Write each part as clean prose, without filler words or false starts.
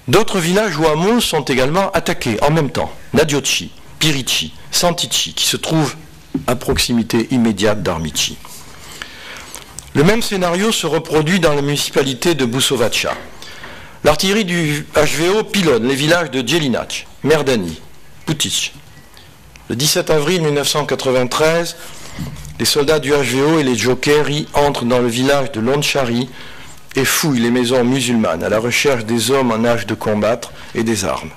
D'autres villages ou hameaux sont également attaqués en même temps. Nadioci, Pirici, Santici, qui se trouvent à proximité immédiate d'Armici. Le même scénario se reproduit dans la municipalité de Busovača. L'artillerie du HVO pilonne les villages de Jelinac, Merdani, Putic. Le 17 avril 1993, les soldats du HVO et les Jokeri entrent dans le village de Lonchari et fouillent les maisons musulmanes à la recherche des hommes en âge de combattre et des armes.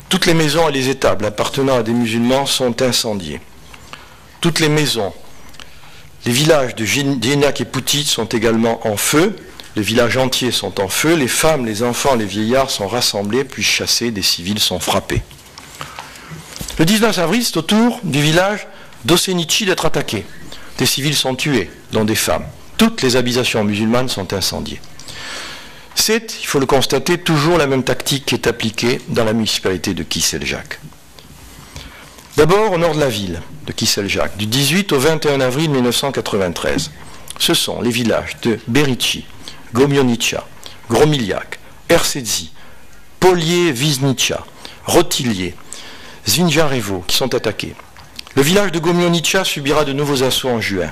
Toutes les maisons et les étables appartenant à des musulmans sont incendiées. Toutes les maisons, les villages de Jelinac et Putic sont également en feu. Les villages entiers sont en feu. Les femmes, les enfants, les vieillards sont rassemblés puis chassés. Des civils sont frappés. Le 19 avril, c'est au tour du village d'Osenici d'être attaqué. Des civils sont tués, dont des femmes. Toutes les habitations musulmanes sont incendiées. C'est, il faut le constater, toujours la même tactique qui est appliquée dans la municipalité de Kiseljak. D'abord au nord de la ville de Kiseljak, du 18 au 21 avril 1993. Ce sont les villages de Berici, Gomionica, Gromiljak, Ersedzi, Polier-Viznica, Rotilier, Zvinjarevo qui sont attaqués. Le village de Gomionica subira de nouveaux assauts en juin.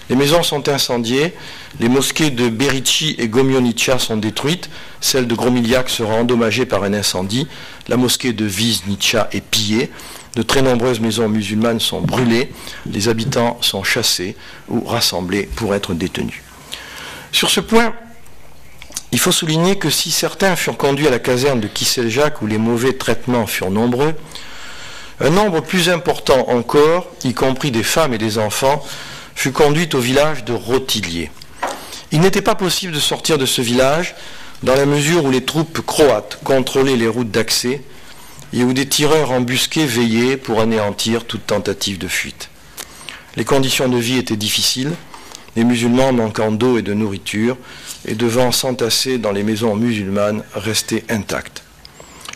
Les maisons sont incendiées, les mosquées de Berici et Gomionica sont détruites, celle de Gromiljak sera endommagée par un incendie, la mosquée de Viznica est pillée, de très nombreuses maisons musulmanes sont brûlées, les habitants sont chassés ou rassemblés pour être détenus. Sur ce point, il faut souligner que si certains furent conduits à la caserne de Kiseljak où les mauvais traitements furent nombreux, un nombre plus important encore, y compris des femmes et des enfants, fut conduit au village de Rotilier. Il n'était pas possible de sortir de ce village dans la mesure où les troupes croates contrôlaient les routes d'accès et où des tireurs embusqués veillaient pour anéantir toute tentative de fuite. Les conditions de vie étaient difficiles, les musulmans manquant d'eau et de nourriture et devant s'entasser dans les maisons musulmanes restaient intactes.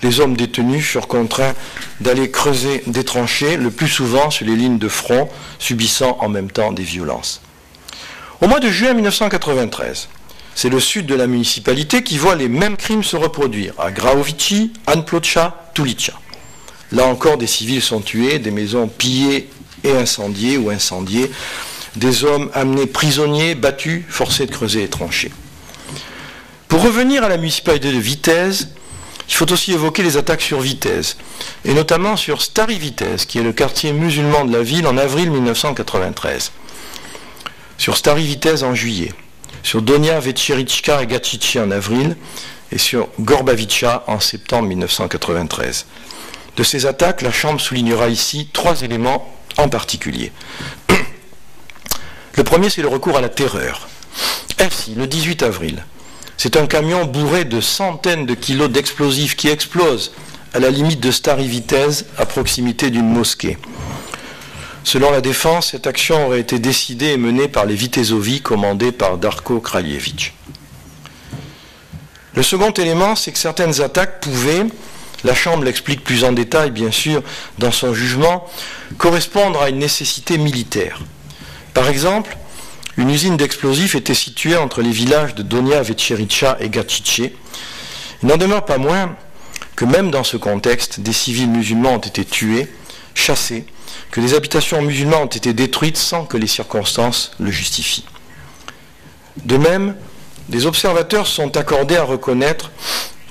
Les hommes détenus furent contraints d'aller creuser des tranchées, le plus souvent sur les lignes de front, subissant en même temps des violences. Au mois de juin 1993, c'est le sud de la municipalité qui voit les mêmes crimes se reproduire, à Graovici, Anplocha, Tulica. Là encore, des civils sont tués, des maisons pillées et incendiées ou incendiées, des hommes amenés prisonniers, battus, forcés de creuser les tranchées. Pour revenir à la municipalité de Vitez, il faut aussi évoquer les attaques sur Vitez, et notamment sur Stari Vitez, qui est le quartier musulman de la ville en avril 1993. Sur Stari Vitez en juillet, sur Donja Večerička et Gačići en avril, et sur Gorbavica en septembre 1993. De ces attaques, la Chambre soulignera ici 3 éléments en particulier. Le premier, c'est le recours à la terreur. Ainsi, le 18 avril, c'est un camion bourré de centaines de kilos d'explosifs qui explose à la limite de Stari Vitez, à proximité d'une mosquée. Selon la défense, cette action aurait été décidée et menée par les Vitezovi, commandés par Darko Kraljevic. Le second élément, c'est que certaines attaques pouvaient, la Chambre l'explique plus en détail bien sûr dans son jugement, correspondre à une nécessité militaire. Par exemple, une usine d'explosifs était située entre les villages de Donja Večerica et Gačići. Il n'en demeure pas moins que même dans ce contexte, des civils musulmans ont été tués, chassés, que les habitations musulmanes ont été détruites sans que les circonstances le justifient. De même, des observateurs sont accordés à reconnaître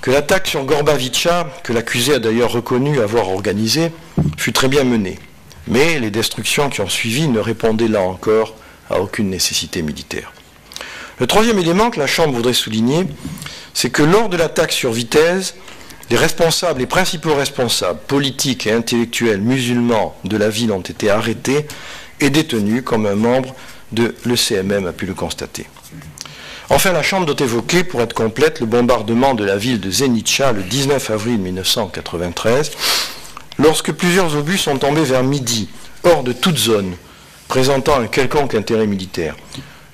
que l'attaque sur Gorbavica, que l'accusé a d'ailleurs reconnu avoir organisée, fut très bien menée. Mais les destructions qui ont suivi ne répondaient là encore à aucune nécessité militaire. Le troisième élément que la Chambre voudrait souligner, c'est que lors de l'attaque sur Vitez, les principaux responsables politiques et intellectuels musulmans de la ville ont été arrêtés et détenus comme un membre de l'ECMM a pu le constater. Enfin, la Chambre doit évoquer, pour être complète, le bombardement de la ville de Zenica le 19 avril 1993, lorsque plusieurs obus sont tombés vers midi, hors de toute zone présentant un quelconque intérêt militaire,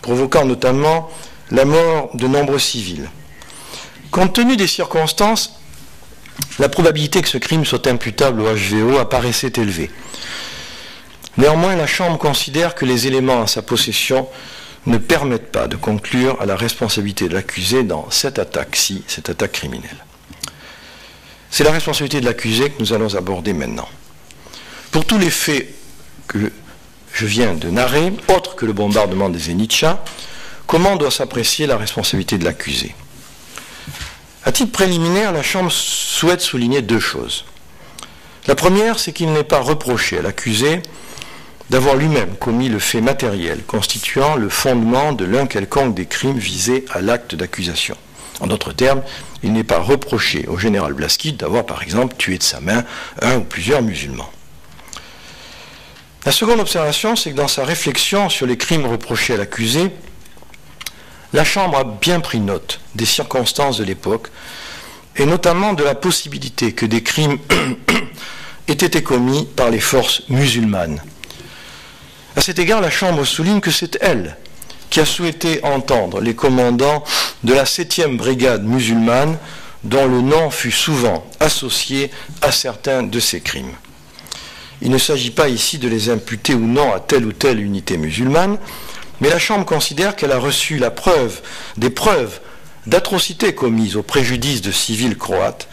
provoquant notamment la mort de nombreux civils. Compte tenu des circonstances, la probabilité que ce crime soit imputable au HVO apparaissait élevée. Néanmoins, la Chambre considère que les éléments en sa possession ne permettent pas de conclure à la responsabilité de l'accusé dans cette attaque-ci, cette attaque criminelle. C'est la responsabilité de l'accusé que nous allons aborder maintenant. Pour tous les faits que je viens de narrer, autres que le bombardement des Zénitchas, comment doit s'apprécier la responsabilité de l'accusé? À titre préliminaire, la Chambre souhaite souligner deux choses. La première, c'est qu'il n'est pas reproché à l'accusé d'avoir lui-même commis le fait matériel constituant le fondement de l'un quelconque des crimes visés à l'acte d'accusation. En d'autres termes, il n'est pas reproché au général Blaskich d'avoir, par exemple, tué de sa main un ou plusieurs musulmans. La seconde observation, c'est que dans sa réflexion sur les crimes reprochés à l'accusé, la Chambre a bien pris note des circonstances de l'époque, et notamment de la possibilité que des crimes aient été commis par les forces musulmanes. À cet égard, la Chambre souligne que c'est elle qui a souhaité entendre les commandants de la 7e brigade musulmane, dont le nom fut souvent associé à certains de ces crimes. Il ne s'agit pas ici de les imputer ou non à telle ou telle unité musulmane, mais la Chambre considère qu'elle a reçu des preuves d'atrocités commises au préjudice de civils croates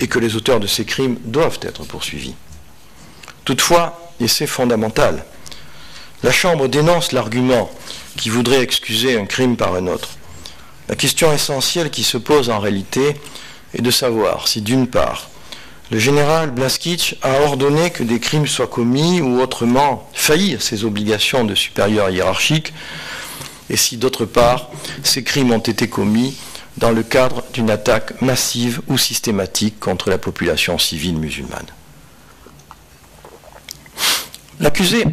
et que les auteurs de ces crimes doivent être poursuivis. Toutefois, et c'est fondamental, la Chambre dénonce l'argument qui voudrait excuser un crime par un autre. La question essentielle qui se pose en réalité est de savoir si, d'une part, le général Blaskich a ordonné que des crimes soient commis ou autrement failli à ses obligations de supérieur hiérarchique, et si, d'autre part, ces crimes ont été commis dans le cadre d'une attaque massive ou systématique contre la population civile musulmane. L'accusé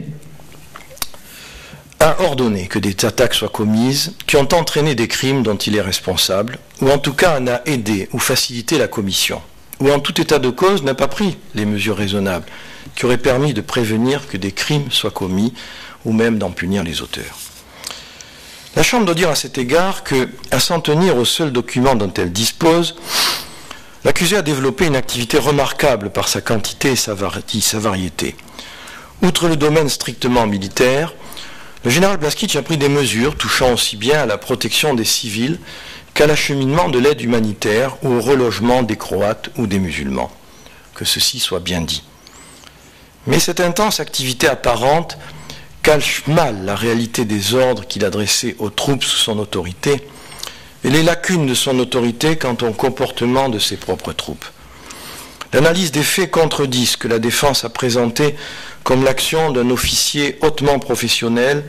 a ordonné que des attaques soient commises qui ont entraîné des crimes dont il est responsable, ou en tout cas en a aidé ou facilité la commission, ou en tout état de cause n'a pas pris les mesures raisonnables qui auraient permis de prévenir que des crimes soient commis, ou même d'en punir les auteurs. La Chambre doit dire à cet égard que, à s'en tenir au seul document dont elle dispose, l'accusé a développé une activité remarquable par sa quantité et sa variété. Outre le domaine strictement militaire, le général Blaskich a pris des mesures touchant aussi bien à la protection des civils qu'à l'acheminement de l'aide humanitaire ou au relogement des Croates ou des musulmans. Que ceci soit bien dit. Mais cette intense activité apparente cache mal la réalité des ordres qu'il adressait aux troupes sous son autorité et les lacunes de son autorité quant au comportement de ses propres troupes. L'analyse des faits contredit ce que la défense a présenté comme l'action d'un officier hautement professionnel,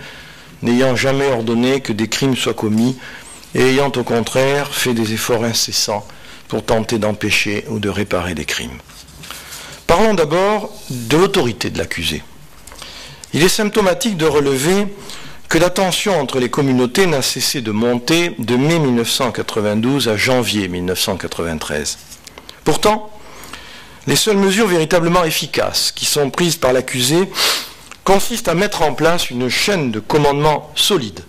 n'ayant jamais ordonné que des crimes soient commis et ayant au contraire fait des efforts incessants pour tenter d'empêcher ou de réparer des crimes. Parlons d'abord de l'autorité de l'accusé. Il est symptomatique de relever que la tension entre les communautés n'a cessé de monter de mai 1992 à janvier 1993. Pourtant, les seules mesures véritablement efficaces qui sont prises par l'accusé consistent à mettre en place une chaîne de commandement solide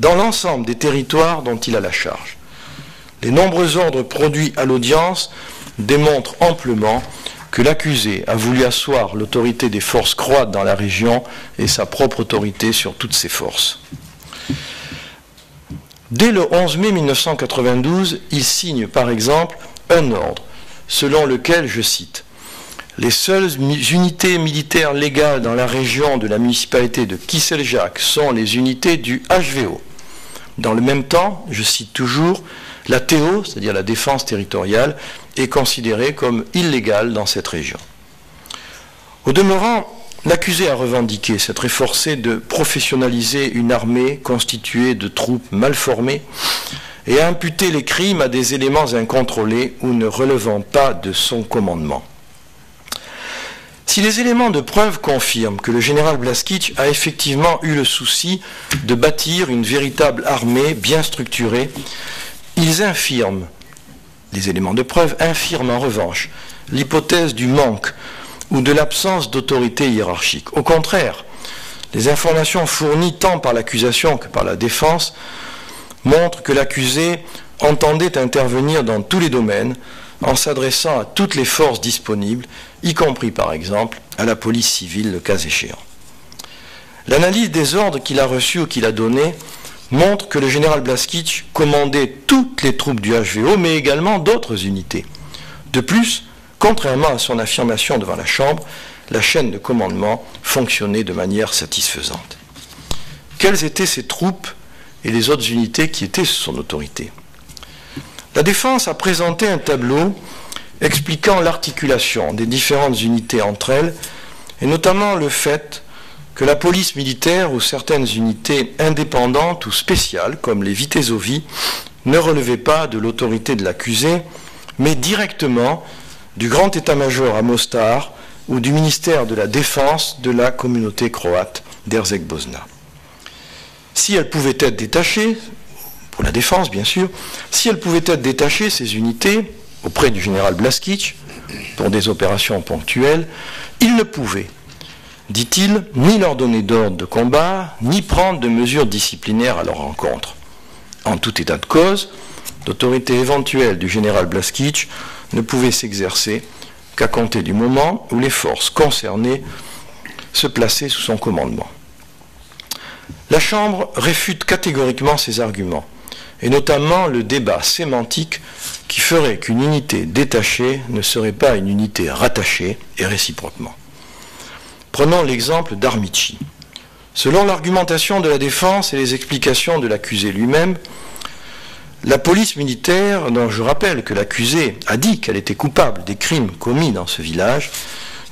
dans l'ensemble des territoires dont il a la charge. Les nombreux ordres produits à l'audience démontrent amplement que l'accusé a voulu asseoir l'autorité des forces croates dans la région et sa propre autorité sur toutes ces forces. Dès le 11 mai 1992, il signe par exemple un ordre selon lequel, je cite, « Les seules unités militaires légales dans la région de la municipalité de Kiseljak sont les unités du HVO. » Dans le même temps, je cite toujours, la TO, c'est-à-dire la défense territoriale, est considérée comme illégale dans cette région. Au demeurant, l'accusé a revendiqué s'être efforcé de professionnaliser une armée constituée de troupes mal formées et a imputé les crimes à des éléments incontrôlés ou ne relevant pas de son commandement. Si les éléments de preuve confirment que le général Blaskich a effectivement eu le souci de bâtir une véritable armée bien structurée, ils infirment, les éléments de preuve infirment en revanche l'hypothèse du manque ou de l'absence d'autorité hiérarchique. Au contraire, les informations fournies tant par l'accusation que par la défense montrent que l'accusé entendait intervenir dans tous les domaines en s'adressant à toutes les forces disponibles, y compris par exemple à la police civile le cas échéant. L'analyse des ordres qu'il a reçus ou qu'il a donnés montre que le général Blaskich commandait toutes les troupes du HVO, mais également d'autres unités. De plus, contrairement à son affirmation devant la Chambre, la chaîne de commandement fonctionnait de manière satisfaisante. Quelles étaient ces troupes et les autres unités qui étaient sous son autorité? La Défense a présenté un tableau expliquant l'articulation des différentes unités entre elles, et notamment le fait que la police militaire ou certaines unités indépendantes ou spéciales, comme les Vitezovi, ne relevaient pas de l'autorité de l'accusé, mais directement du grand état-major à Mostar ou du ministère de la Défense de la communauté croate d'Herzeg-Bosna. Si elles pouvaient être détachées, pour la défense bien sûr, si elles pouvaient être détachées, ces unités, auprès du général Blaskić, pour des opérations ponctuelles, il ne pouvait, dit-il, ni leur donner d'ordre de combat, ni prendre de mesures disciplinaires à leur encontre. En tout état de cause, l'autorité éventuelle du général Blaskić ne pouvait s'exercer qu'à compter du moment où les forces concernées se plaçaient sous son commandement. La Chambre réfute catégoriquement ces arguments, et notamment le débat sémantique qui ferait qu'une unité détachée ne serait pas une unité rattachée, et réciproquement. Prenons l'exemple d'Armici. Selon l'argumentation de la défense et les explications de l'accusé lui-même, la police militaire, dont je rappelle que l'accusé a dit qu'elle était coupable des crimes commis dans ce village,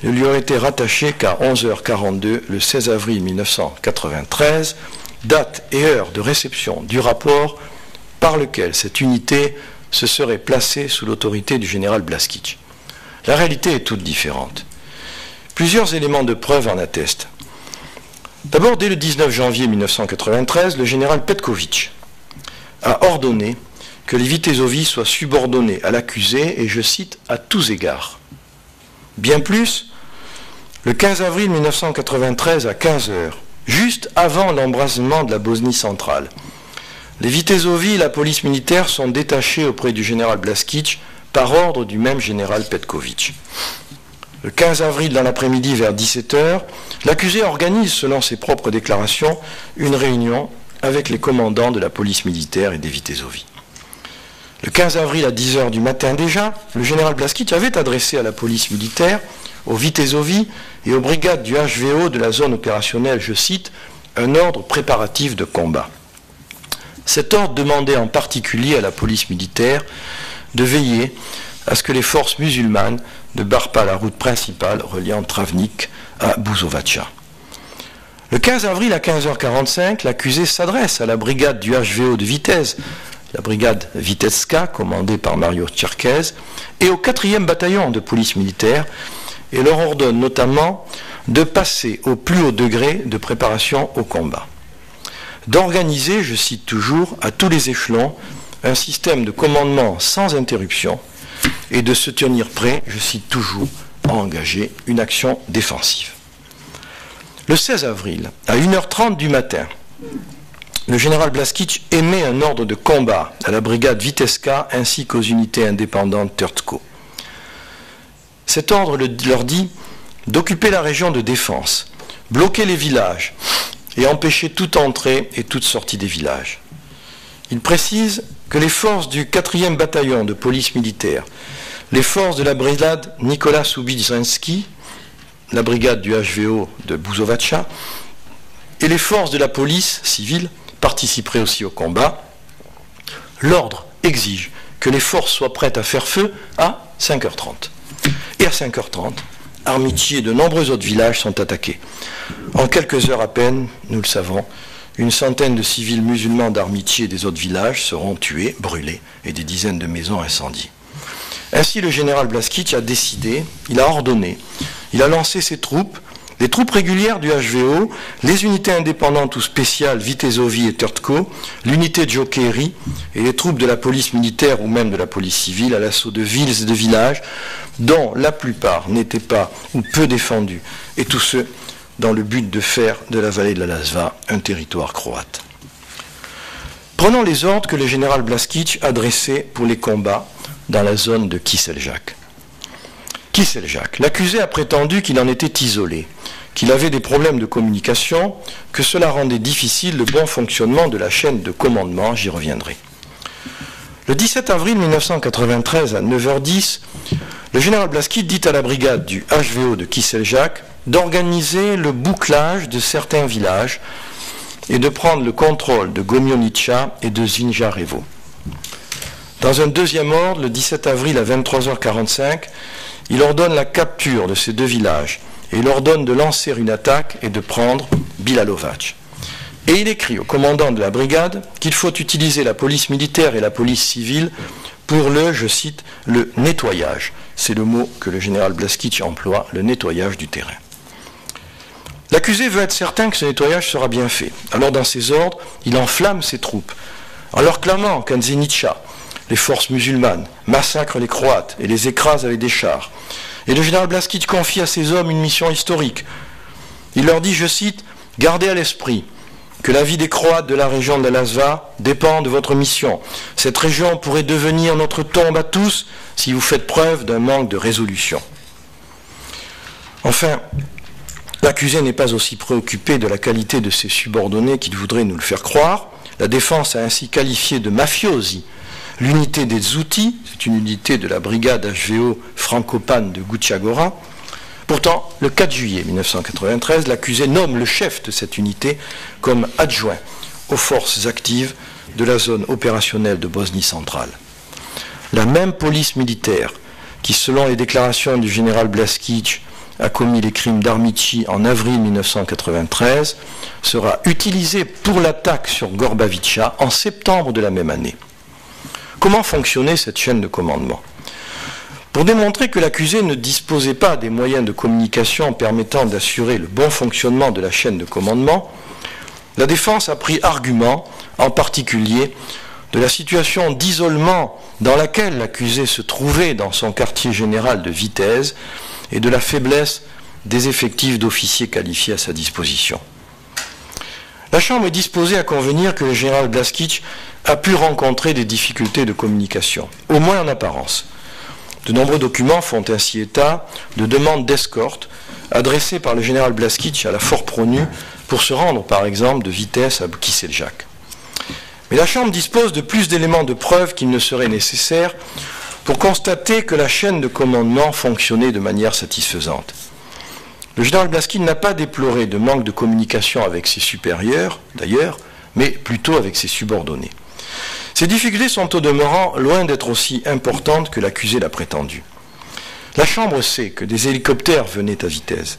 ne lui aurait été rattachée qu'à 11h42 le 16 avril 1993, date et heure de réception du rapport par lequel cette unité se serait placée sous l'autorité du général Blaskić. La réalité est toute différente. Plusieurs éléments de preuve en attestent. D'abord, dès le 19 janvier 1993, le général Petković a ordonné que les Vitezovi soient subordonnés à l'accusé, et je cite, à tous égards. Bien plus, le 15 avril 1993 à 15h, juste avant l'embrasement de la Bosnie centrale, les Vitezovi et la police militaire sont détachés auprès du général Blaskić par ordre du même général Petković. Le 15 avril dans l'après-midi vers 17h, l'accusé organise, selon ses propres déclarations, une réunion avec les commandants de la police militaire et des Vitezovi. Le 15 avril à 10h du matin déjà, le général Blaskić avait adressé à la police militaire, aux Vitezovi et aux brigades du HVO de la zone opérationnelle, je cite, un ordre préparatif de combat. Cet ordre demandait en particulier à la police militaire de veiller à ce que les forces musulmanes ne barrent pas la route principale reliant Travnik à Buzovaca. Le 15 avril à 15h45, l'accusé s'adresse à la brigade du HVO de Vitez, la brigade Vitezka, commandée par Mario Tcherkez, et au 4e bataillon de police militaire, et leur ordonne notamment de passer au plus haut degré de préparation au combat. D'organiser, je cite toujours, à tous les échelons, un système de commandement sans interruption, et de se tenir prêt, je cite toujours, à engager une action défensive. Le 16 avril, à 1h30 du matin, le général Blaskić émet un ordre de combat à la brigade Vitezka ainsi qu'aux unités indépendantes Tertko. Cet ordre leur dit d'occuper la région de défense, bloquer les villages et empêcher toute entrée et toute sortie des villages. Il précise que les forces du 4e bataillon de police militaire, les forces de la brigade Nicolas Soubizynski, la brigade du HVO de Buzovaca, et les forces de la police civile participeraient aussi au combat. L'ordre exige que les forces soient prêtes à faire feu à 5h30. Et à 5h30, Armici et de nombreux autres villages sont attaqués. En quelques heures à peine, nous le savons, une centaine de civils musulmans d'Armici et des autres villages seront tués, brûlés, et des dizaines de maisons incendiées. Ainsi, le général Blaskić a décidé, il a ordonné, il a lancé ses troupes, les troupes régulières du HVO, les unités indépendantes ou spéciales Vitezovi et Tertko, l'unité Djokeri et les troupes de la police militaire ou même de la police civile à l'assaut de villes et de villages dont la plupart n'étaient pas ou peu défendus, et tous ceux dans le but de faire de la vallée de la Lazva un territoire croate. Prenons les ordres que le général Blaskić adressait pour les combats dans la zone de Kiseljak. Kiseljak, l'accusé a prétendu qu'il en était isolé, qu'il avait des problèmes de communication, que cela rendait difficile le bon fonctionnement de la chaîne de commandement, j'y reviendrai. Le 17 avril 1993 à 9h10, le général Blaskit dit à la brigade du HVO de Kiseljak d'organiser le bouclage de certains villages et de prendre le contrôle de Gomionica et de Zinjarevo. Dans un deuxième ordre, le 17 avril à 23h45, il ordonne la capture de ces deux villages et il ordonne de lancer une attaque et de prendre Bilalovac. Et il écrit au commandant de la brigade qu'il faut utiliser la police militaire et la police civile pour le, je cite, le nettoyage. C'est le mot que le général Blaskic emploie, le nettoyage du terrain. L'accusé veut être certain que ce nettoyage sera bien fait. Alors dans ses ordres, il enflamme ses troupes en leur clamant qu'en Zenica, les forces musulmanes massacrent les Croates et les écrasent avec des chars. Et le général Blaskic confie à ses hommes une mission historique. Il leur dit, je cite, « Gardez à l'esprit que la vie des Croates de la région de la Lasva dépend de votre mission. Cette région pourrait devenir notre tombe à tous si vous faites preuve d'un manque de résolution. » Enfin, l'accusé n'est pas aussi préoccupé de la qualité de ses subordonnés qu'il voudrait nous le faire croire. La défense a ainsi qualifié de mafiosi l'unité des outils, c'est une unité de la brigade HVO Francopane de Gutjagora. Pourtant, le 4 juillet 1993, l'accusé nomme le chef de cette unité comme adjoint aux forces actives de la zone opérationnelle de Bosnie centrale. La même police militaire qui, selon les déclarations du général Blaskic, a commis les crimes d'Armici en avril 1993, sera utilisée pour l'attaque sur Gorbavica en septembre de la même année. Comment fonctionnait cette chaîne de commandement? Pour démontrer que l'accusé ne disposait pas des moyens de communication permettant d'assurer le bon fonctionnement de la chaîne de commandement, la défense a pris argument, en particulier, de la situation d'isolement dans laquelle l'accusé se trouvait dans son quartier général de Vitez et de la faiblesse des effectifs d'officiers qualifiés à sa disposition. La Chambre est disposée à convenir que le général Blaskic a pu rencontrer des difficultés de communication, au moins en apparence. De nombreux documents font ainsi état de demandes d'escorte adressées par le général Blaskic à la Fort-Pronu pour se rendre, par exemple, de Vitez à Kiseljak. Mais la Chambre dispose de plus d'éléments de preuve qu'il ne serait nécessaire pour constater que la chaîne de commandement fonctionnait de manière satisfaisante. Le général Blaskic n'a pas déploré de manque de communication avec ses supérieurs, d'ailleurs, mais plutôt avec ses subordonnés. Ces difficultés sont au demeurant loin d'être aussi importantes que l'accusé l'a prétendu. La Chambre sait que des hélicoptères venaient à Vitez.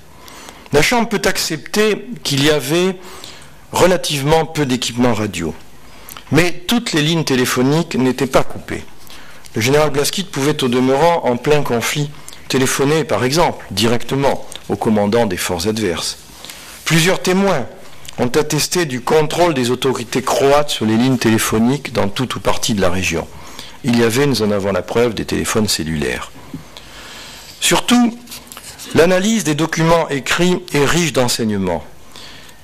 La Chambre peut accepter qu'il y avait relativement peu d'équipements radio. Mais toutes les lignes téléphoniques n'étaient pas coupées. Le général Blaskic pouvait au demeurant, en plein conflit, téléphoner, par exemple, directement au commandant des forces adverses. Plusieurs témoins ont attesté du contrôle des autorités croates sur les lignes téléphoniques dans toute ou partie de la région. Il y avait, nous en avons la preuve, des téléphones cellulaires. Surtout, l'analyse des documents écrits est riche d'enseignements.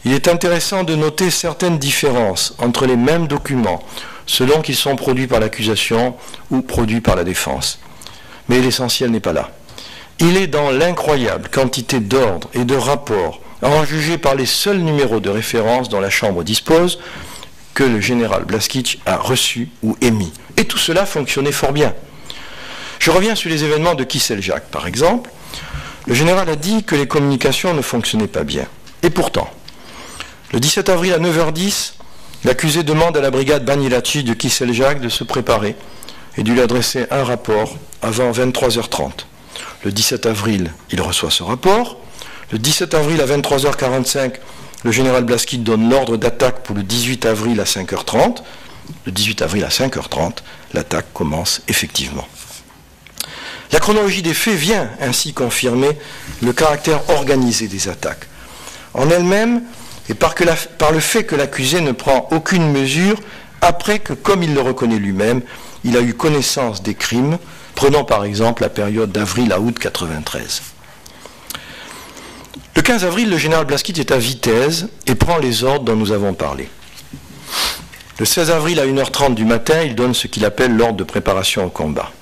Il est intéressant de noter certaines différences entre les mêmes documents, selon qu'ils sont produits par l'accusation ou produits par la défense. Mais l'essentiel n'est pas là. Il est dans l'incroyable quantité d'ordres et de rapports, à en juger par les seuls numéros de référence dont la Chambre dispose, que le général Blaskic a reçu ou émis. Et tout cela fonctionnait fort bien. Je reviens sur les événements de Kiseljak, par exemple. Le général a dit que les communications ne fonctionnaient pas bien. Et pourtant, le 17 avril à 9h10, l'accusé demande à la brigade Banilaci de Kiseljak de se préparer et de lui adresser un rapport avant 23h30. Le 17 avril, il reçoit ce rapport. Le 17 avril à 23h45, le général Blaskic donne l'ordre d'attaque pour le 18 avril à 5h30. Le 18 avril à 5h30, l'attaque commence effectivement. La chronologie des faits vient ainsi confirmer le caractère organisé des attaques. En elle-même, et par le fait que l'accusé ne prend aucune mesure après que, comme il le reconnaît lui-même, il a eu connaissance des crimes, prenons par exemple la période d'avril à août 1993. Le 15 avril, le général Blaskic est à Vitez et prend les ordres dont nous avons parlé. Le 16 avril à 1h30 du matin, il donne ce qu'il appelle l'ordre de préparation au combat.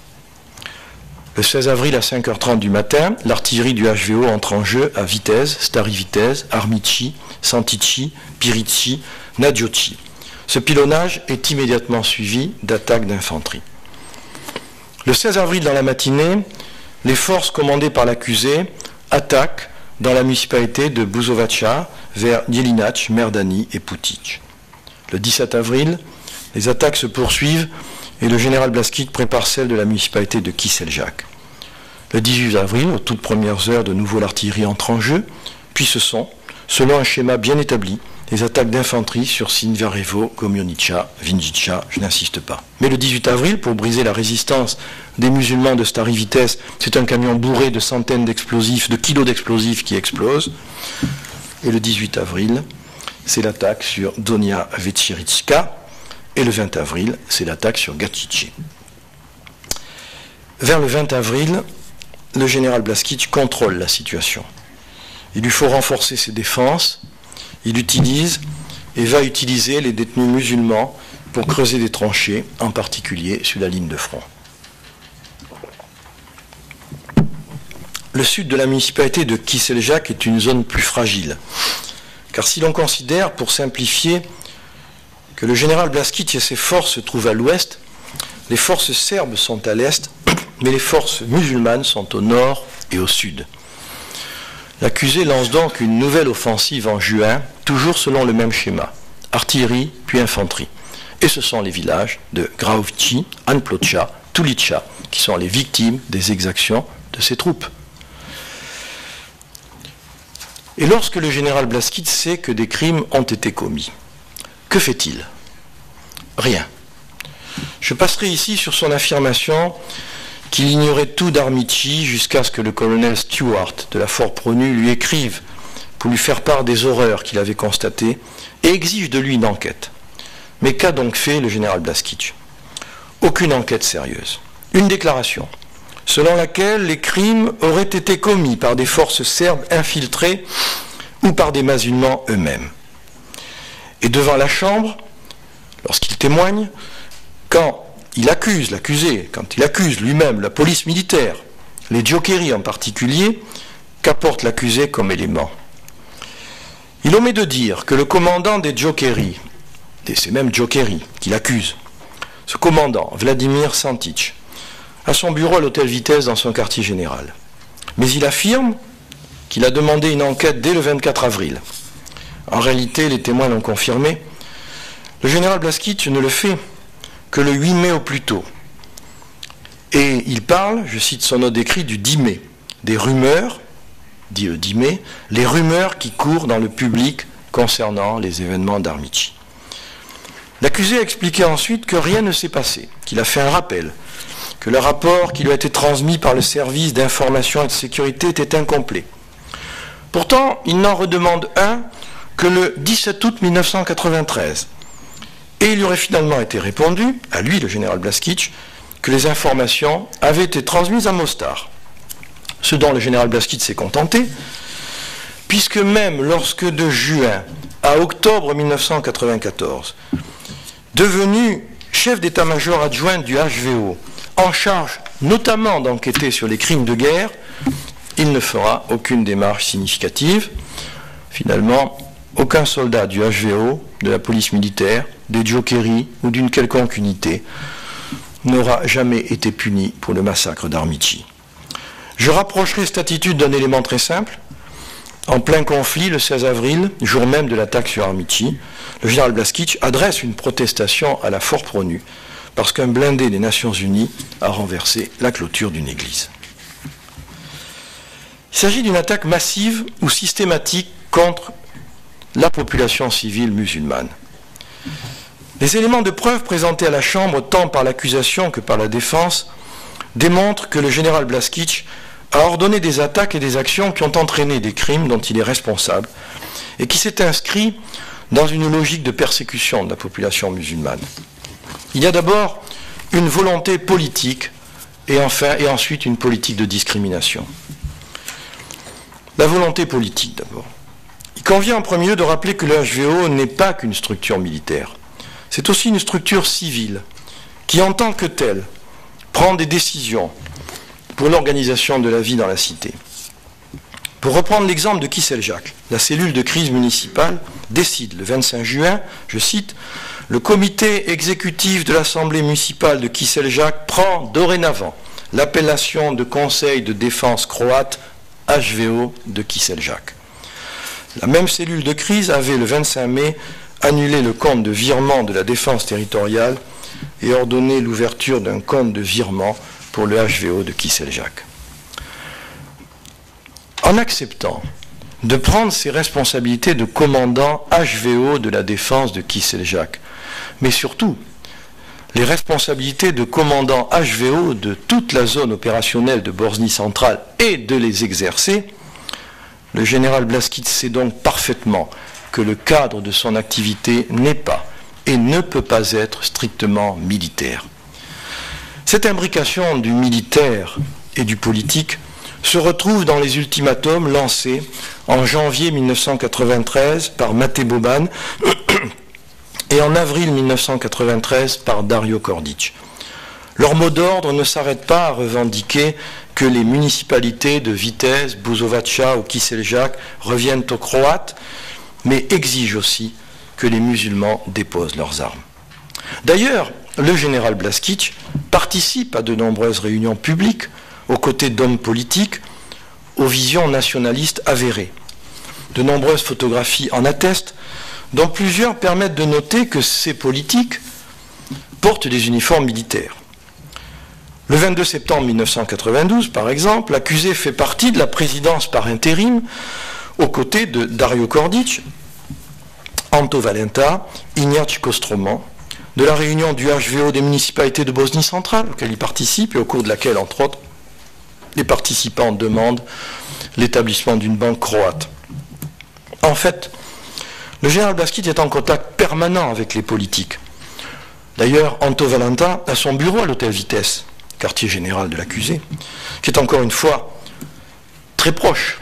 Le 16 avril à 5h30 du matin, l'artillerie du HVO entre en jeu à Vitez, Stari Vitez, Armici, Santici, Pirici, Nadioci. Ce pilonnage est immédiatement suivi d'attaques d'infanterie. Le 16 avril dans la matinée, les forces commandées par l'accusé attaquent dans la municipalité de Buzovaca vers Jelinac, Merdani et Putic. Le 17 avril, les attaques se poursuivent et le général Blaskić prépare celle de la municipalité de Kiseljak. Le 18 avril, aux toutes premières heures, de nouveau l'artillerie entre en jeu, puis ce sont, selon un schéma bien établi, les attaques d'infanterie sur Sinvarevo, Gomionica, Vinjica, je n'insiste pas. Mais le 18 avril, pour briser la résistance des musulmans de Stari Vitesse, c'est un camion bourré de centaines d'explosifs, de kilos d'explosifs qui explose. Et le 18 avril, c'est l'attaque sur Donia Večerička. Et le 20 avril, c'est l'attaque sur Gačići. Vers le 20 avril, le général Blaskić contrôle la situation. Il lui faut renforcer ses défenses. Il utilise et va utiliser les détenus musulmans pour creuser des tranchées, en particulier sur la ligne de front. Le sud de la municipalité de Kiseljak est une zone plus fragile, car si l'on considère, pour simplifier, que le général Blaskić et ses forces se trouvent à l'ouest, les forces serbes sont à l'est, mais les forces musulmanes sont au nord et au sud. L'accusé lance donc une nouvelle offensive en juin, toujours selon le même schéma, artillerie puis infanterie. Et ce sont les villages de Graovići, Anploča, Tulica, qui sont les victimes des exactions de ses troupes. Et lorsque le général Blaskić sait que des crimes ont été commis, que fait-il? Rien. Je passerai ici sur son affirmation qu'il ignorait tout d'Armici jusqu'à ce que le colonel Stewart de la Fort Pronu lui écrive pour lui faire part des horreurs qu'il avait constatées et exige de lui une enquête. Mais qu'a donc fait le général Blaskić? Aucune enquête sérieuse. Une déclaration selon laquelle les crimes auraient été commis par des forces serbes infiltrées ou par des musulmans eux-mêmes. Et devant la Chambre, lorsqu'il témoigne, quand il accuse l'accusé, quand il accuse lui-même la police militaire, les Djokeri en particulier, qu'apporte l'accusé comme élément? Il omet de dire que le commandant des Djokeri, et ces mêmes Djokeri qu'il accuse, ce commandant, Vladimir Santić, a son bureau à l'hôtel Vitesse dans son quartier général. Mais il affirme qu'il a demandé une enquête dès le 24 avril. En réalité, les témoins l'ont confirmé, le général Blaskić ne le fait que le 8 mai au plus tôt. Et il parle, je cite son note d'écrit, du 10 mai, des rumeurs, dit le 10 mai, les rumeurs qui courent dans le public concernant les événements d'Armici. L'accusé a expliqué ensuite que rien ne s'est passé, qu'il a fait un rappel, que le rapport qui lui a été transmis par le service d'information et de sécurité était incomplet. Pourtant, il n'en redemande un que le 17 août 1993. Et il lui aurait finalement été répondu, à lui, le général Blaskić, que les informations avaient été transmises à Mostar. Ce dont le général Blaskić s'est contenté, puisque même lorsque de juin à octobre 1994, devenu chef d'état-major adjoint du HVO, en charge notamment d'enquêter sur les crimes de guerre, il ne fera aucune démarche significative. Finalement, aucun soldat du HVO, de la police militaire, des Djokeri ou d'une quelconque unité n'aura jamais été puni pour le massacre d'Armici. Je rapprocherai cette attitude d'un élément très simple. En plein conflit, le 16 avril, jour même de l'attaque sur Armici, le général Blaskić adresse une protestation à la Fort Pronu parce qu'un blindé des Nations Unies a renversé la clôture d'une église. Il s'agit d'une attaque massive ou systématique contre la population civile musulmane. Les éléments de preuve présentés à la Chambre, tant par l'accusation que par la défense, démontrent que le général Blaskić a ordonné des attaques et des actions qui ont entraîné des crimes dont il est responsable et qui s'est inscrit dans une logique de persécution de la population musulmane. Il y a d'abord une volonté politique et ensuite une politique de discrimination. La volonté politique d'abord. Il convient en premier lieu de rappeler que le HVO n'est pas qu'une structure militaire. C'est aussi une structure civile qui, en tant que telle, prend des décisions pour l'organisation de la vie dans la cité. Pour reprendre l'exemple de Kiseljak, la cellule de crise municipale décide le 25 juin, je cite, « Le comité exécutif de l'Assemblée municipale de Kiseljak prend dorénavant l'appellation de Conseil de défense croate HVO de Kiseljak. La même cellule de crise avait le 25 mai annulé le compte de virement de la défense territoriale et ordonné l'ouverture d'un compte de virement pour le HVO de Kiseljak. En acceptant de prendre ses responsabilités de commandant HVO de la défense de Kiseljak, mais surtout les responsabilités de commandant HVO de toute la zone opérationnelle de Bosnie centrale et de les exercer, le général Blaskić sait donc parfaitement que le cadre de son activité n'est pas et ne peut pas être strictement militaire. Cette imbrication du militaire et du politique se retrouve dans les ultimatums lancés en janvier 1993 par Mate Boban et en avril 1993 par Dario Kordic. Leur mot d'ordre ne s'arrête pas à revendiquer que les municipalités de Vitez, Buzovaca ou Kiseljak reviennent aux Croates, mais exigent aussi que les musulmans déposent leurs armes. D'ailleurs, le général Blaskić participe à de nombreuses réunions publiques aux côtés d'hommes politiques aux visions nationalistes avérées. De nombreuses photographies en attestent, dont plusieurs permettent de noter que ces politiques portent des uniformes militaires. Le 22 septembre 1992, par exemple, l'accusé fait partie de la présidence par intérim aux côtés de Dario Kordic, Anto Valenta, Ignace Kostroman, de la réunion du HVO des municipalités de Bosnie centrale, auquel il participe et au cours de laquelle, entre autres, les participants demandent l'établissement d'une banque croate. En fait, le général Blaskić est en contact permanent avec les politiques. D'ailleurs, Anto Valenta a son bureau à l'hôtel Vitesse, quartier général de l'accusé, qui est encore une fois très proche.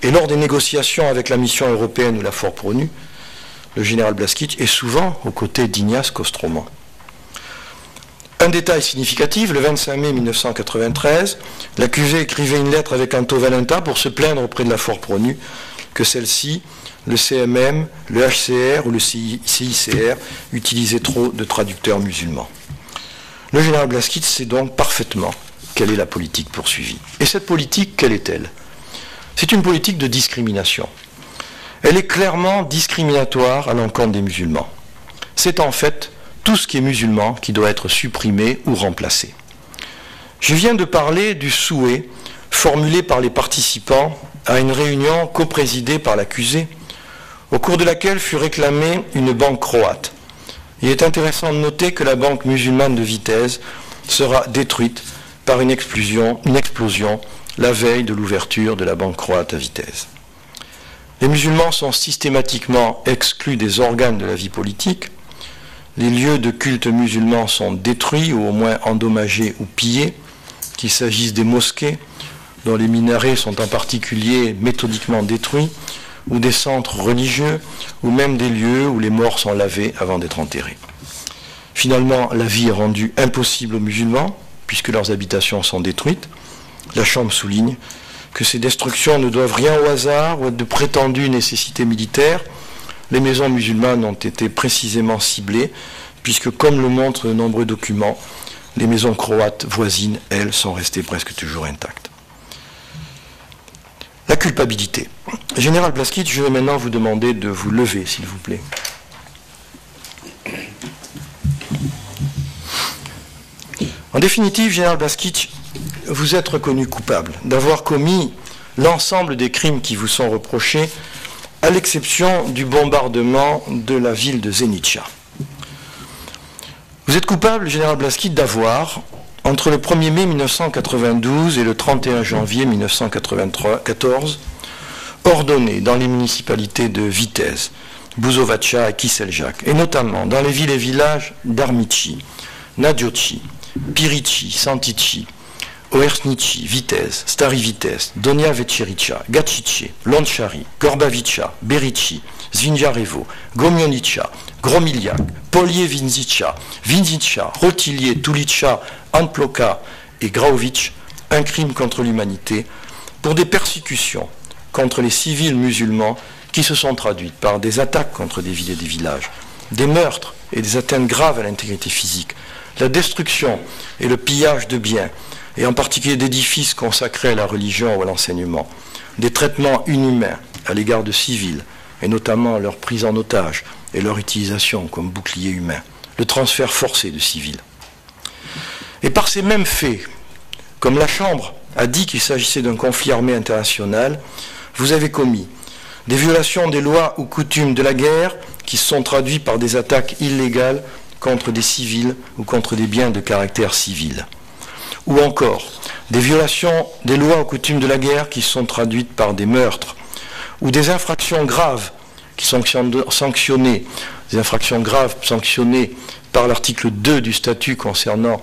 Et lors des négociations avec la mission européenne ou la Force Pronu, le général Blaskić est souvent aux côtés d'Ignace Kostroman. Un détail significatif, le 25 mai 1993, l'accusé écrivait une lettre avec Anto Valenta pour se plaindre auprès de la Force Pronu que celle-ci, le CMM, le HCR ou le CICR utilisaient trop de traducteurs musulmans. Le général Blaskić sait donc parfaitement quelle est la politique poursuivie. Et cette politique, quelle est-elle? C'est une politique de discrimination. Elle est clairement discriminatoire à l'encontre des musulmans. C'est en fait tout ce qui est musulman qui doit être supprimé ou remplacé. Je viens de parler du souhait formulé par les participants à une réunion coprésidée par l'accusé, au cours de laquelle fut réclamée une banque croate. Il est intéressant de noter que la banque musulmane de Vitez sera détruite par une explosion la veille de l'ouverture de la banque croate à Vitez. Les musulmans sont systématiquement exclus des organes de la vie politique. Les lieux de culte musulmans sont détruits ou au moins endommagés ou pillés, qu'il s'agisse des mosquées, dont les minarets sont en particulier méthodiquement détruits, ou des centres religieux, ou même des lieux où les morts sont lavés avant d'être enterrés. Finalement, la vie est rendue impossible aux musulmans, puisque leurs habitations sont détruites. La Chambre souligne que ces destructions ne doivent rien au hasard ou à de prétendues nécessités militaires. Les maisons musulmanes ont été précisément ciblées, puisque, comme le montrent de nombreux documents, les maisons croates voisines, elles, sont restées presque toujours intactes. La culpabilité. Général Blaskić, je vais maintenant vous demander de vous lever, s'il vous plaît. En définitive, Général Blaskić, vous êtes reconnu coupable d'avoir commis l'ensemble des crimes qui vous sont reprochés, à l'exception du bombardement de la ville de Zenica. Vous êtes coupable, Général Blaskić, d'avoir, entre le 1er mai 1992 et le 31 janvier 1994, ordonné dans les municipalités de Vitez, Buzovaca et Kiseljak, et notamment dans les villes et villages d'Armici, Nadioci, Pirici, Santici, Oersnici, Vitez, Stari Vitez, Donja Večerica, Gačiće, Lončari, Gorbavica, Berici, Zvinjarevo, Gomionica, Gromiljak, Polje-Vinzica, Rotilje, Tulica, Antploka et Graovic, un crime contre l'humanité pour des persécutions contre les civils musulmans qui se sont traduites par des attaques contre des villes et des villages, des meurtres et des atteintes graves à l'intégrité physique, la destruction et le pillage de biens, et en particulier d'édifices consacrés à la religion ou à l'enseignement, des traitements inhumains à l'égard de civils, et notamment leur prise en otage et leur utilisation comme bouclier humain, le transfert forcé de civils. Et par ces mêmes faits, comme la Chambre a dit qu'il s'agissait d'un conflit armé international, vous avez commis des violations des lois ou coutumes de la guerre qui se sont traduites par des attaques illégales contre des civils ou contre des biens de caractère civil. Ou encore des violations des lois ou coutumes de la guerre qui se sont traduites par des meurtres, ou des infractions graves qui sont sanctionnées, des infractions graves sanctionnées par l'article 2 du statut concernant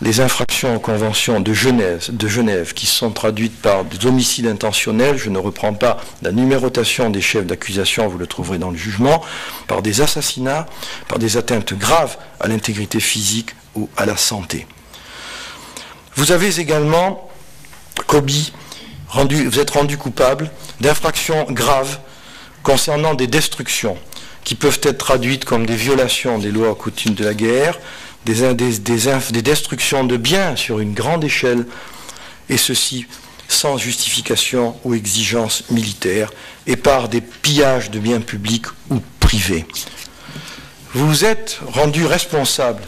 les infractions aux conventions de Genève qui sont traduites par des homicides intentionnels, je ne reprends pas la numérotation des chefs d'accusation, vous le trouverez dans le jugement, par des assassinats, par des atteintes graves à l'intégrité physique ou à la santé. Vous avez également vous êtes rendu coupable d'infractions graves concernant des destructions qui peuvent être traduites comme des violations des lois et coutumes de la guerre, des destructions de biens sur une grande échelle, et ceci sans justification ou exigence militaire, et par des pillages de biens publics ou privés. Vous vous êtes rendu responsable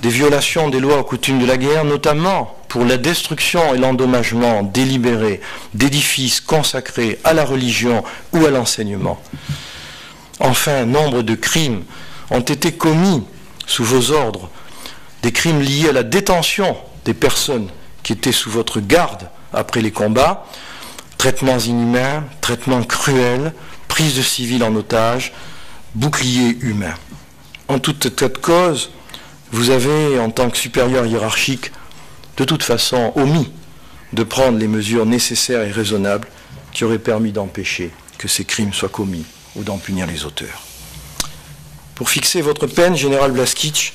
des violations des lois et coutumes de la guerre, notamment pour la destruction et l'endommagement délibéré d'édifices consacrés à la religion ou à l'enseignement. Enfin, nombre de crimes ont été commis sous vos ordres, des crimes liés à la détention des personnes qui étaient sous votre garde après les combats, traitements inhumains, traitements cruels, prise de civils en otage, boucliers humains. En toute cette cause, vous avez, en tant que supérieur hiérarchique, de toute façon omis de prendre les mesures nécessaires et raisonnables qui auraient permis d'empêcher que ces crimes soient commis ou d'en punir les auteurs. Pour fixer votre peine, général Blaskić,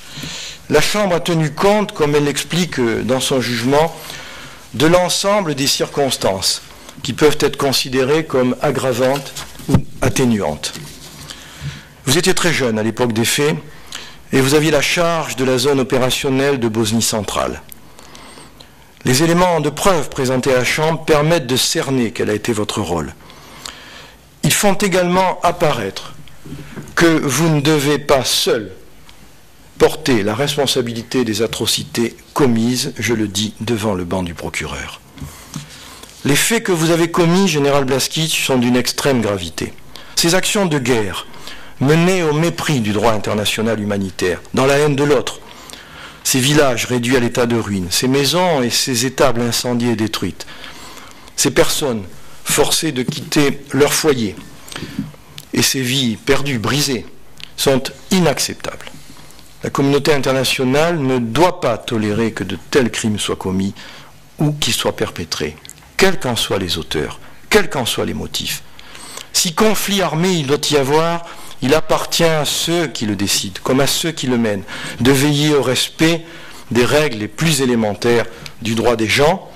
la Chambre a tenu compte, comme elle l'explique dans son jugement, de l'ensemble des circonstances qui peuvent être considérées comme aggravantes ou atténuantes. Vous étiez très jeune à l'époque des faits et vous aviez la charge de la zone opérationnelle de Bosnie centrale. Les éléments de preuve présentés à la Chambre permettent de cerner quel a été votre rôle. Ils font également apparaître que vous ne devez pas seul porter la responsabilité des atrocités commises, je le dis, devant le banc du procureur. Les faits que vous avez commis, général Blaskić, sont d'une extrême gravité. Ces actions de guerre, menées au mépris du droit international humanitaire, dans la haine de l'autre, ces villages réduits à l'état de ruine, ces maisons et ces étables incendiées et détruites, ces personnes forcées de quitter leur foyer et ces vies perdues, brisées, sont inacceptables. La communauté internationale ne doit pas tolérer que de tels crimes soient commis ou qu'ils soient perpétrés, quels qu'en soient les auteurs, quels qu'en soient les motifs. Si conflit armé il doit y avoir, il appartient à ceux qui le décident, comme à ceux qui le mènent, de veiller au respect des règles les plus élémentaires du droit des gens.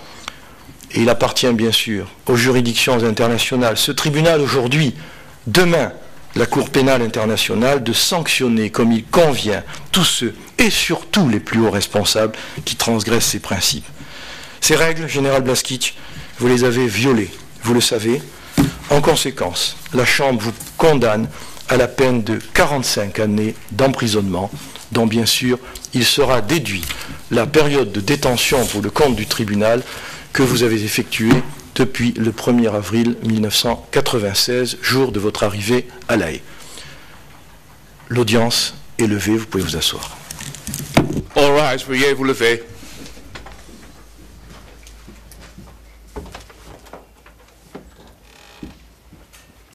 Et il appartient bien sûr aux juridictions internationales, ce tribunal aujourd'hui, demain, la Cour pénale internationale, de sanctionner comme il convient tous ceux, et surtout les plus hauts responsables, qui transgressent ces principes. Ces règles, général Blaskić, vous les avez violées, vous le savez. En conséquence, la Chambre vous condamne à la peine de 45 années d'emprisonnement, dont bien sûr il sera déduit la période de détention pour le compte du tribunal que vous avez effectuée depuis le 1er avril 1996, jour de votre arrivée à La Haye. L'audience est levée, vous pouvez vous asseoir. All right, veuillez vous lever.